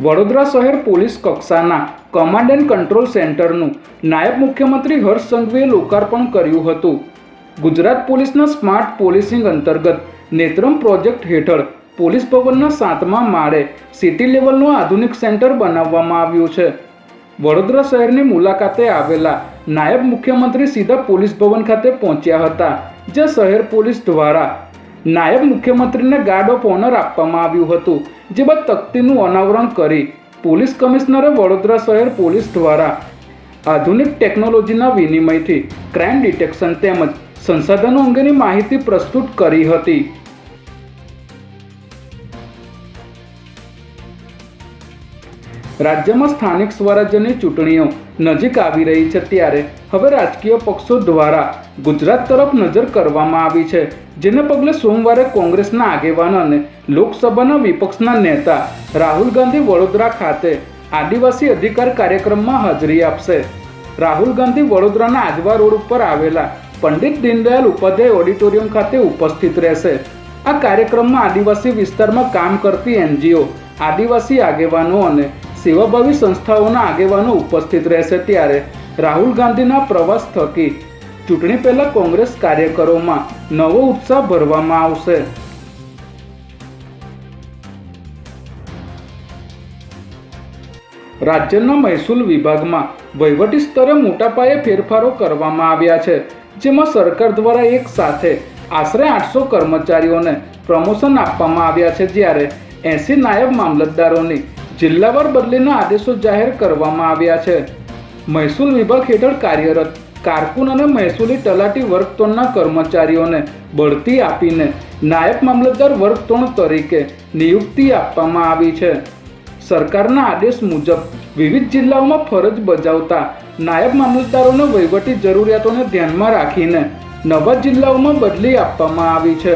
વડોદરા શહેર પોલીસ કક્ષાના command and control સેન્ટરનું નાયબ મુખ્યમંત્રી હર્ષ સંઘવીએ લોકાર્પણ કર્યું હતું। ગુજરાત પોલીસના સ્માર્ટ પોલીસિંગ અંતર્ગત નેત્રમ પ્રોજેક્ટ હેઠળ પોલીસ ભવનના 7મા માળે સિટી લેવલનું આધુનિક સેન્ટર બનાવવામાં આવ્યું છે। વડોદરા શહેરની મુલાકાતે આવેલા નાયબ મુખ્યમંત્રી સીધા પોલીસ ભવન ખાતે પહોંચ્યા હતા, જે શહેર પોલીસ દ્વારા નાયબ મુખ્યમંત્રીને ગાર્ડ ઓફ ઓનર આપવામાં આવ્યું હતું। જે બાદ તકતીનું અનાવરણ કરી પોલીસ કમિશનરે વડોદરા શહેર પોલીસ દ્વારા આધુનિક ટેકનોલોજીના વિનિમયથી ક્રાઇમ ડિટેક્શન તેમજ સંસાધનો અંગેની માહિતી પ્રસ્તુત કરી હતી। રાજ્યમાં સ્થાનિક સ્વરાજ્યની ચૂંટણીઓ નજીક આવી રહી છે, ત્યારે હવે રાજકીય પક્ષો દ્વારા ગુજરાત તરફ નજર કરવામાં આવી છે, જેને પગલે સોમવારે કોંગ્રેસના આગેવાન અને લોકસભાના વિપક્ષના નેતા રાહુલ ગાંધી વડોદરા ખાતે આદિવાસી અધિકાર કાર્યક્રમમાં હાજરી આપશે। રાહુલ ગાંધી વડોદરાના આજવા રોડ ઉપર આવેલા પંડિત દીનદયાળ ઉપાધ્યાય ઓડિટોરિયમ ખાતે ઉપસ્થિત રહેશે। આ કાર્યક્રમમાં આદિવાસી વિસ્તારમાં કામ કરતી એનજીઓ, આદિવાસી આગેવાનો અને સેવાભાવી સંસ્થાઓના આગેવાનો ઉપસ્થિત રહેશે। ત્યારે રાહુલ ગાંધીના પ્રવાસ થકી ચૂંટણી પહેલા કોંગ્રેસ કાર્યકરોમાં નવો ઉત્સાહ ભરવામાં આવશે। રાજ્યના મહેસૂલ વિભાગમાં વહીવટી સ્તરે મોટા પાયે ફેરફારો કરવામાં આવ્યા છે, જેમાં સરકાર દ્વારા એક સાથે આશરે 800 કર્મચારીઓને પ્રમોશન આપવામાં આવ્યા છે, જ્યારે 80 નાયબ મામલતદારોની જિલ્લાવાર બદલીના આદેશો જાહેર કરવામાં આવ્યા છે। મહેસૂલ વિભાગ હેઠળ કાર્યરત કારકુન અને મહેસૂલી તલાટી વર્ગ 3ના કર્મચારીઓને બઢતી આપીને નાયબ મામલતદાર વર્ગ 3 તરીકે નિયુક્તિ આપવામાં આવી છે। સરકારના આદેશ મુજબ વિવિધ જિલ્લાઓમાં ફરજ બજાવતા નાયબ મામલતદારોને વહીવટી જરૂરિયાતોને ધ્યાનમાં રાખીને નવા જિલ્લાઓમાં બદલી આપવામાં આવી છે।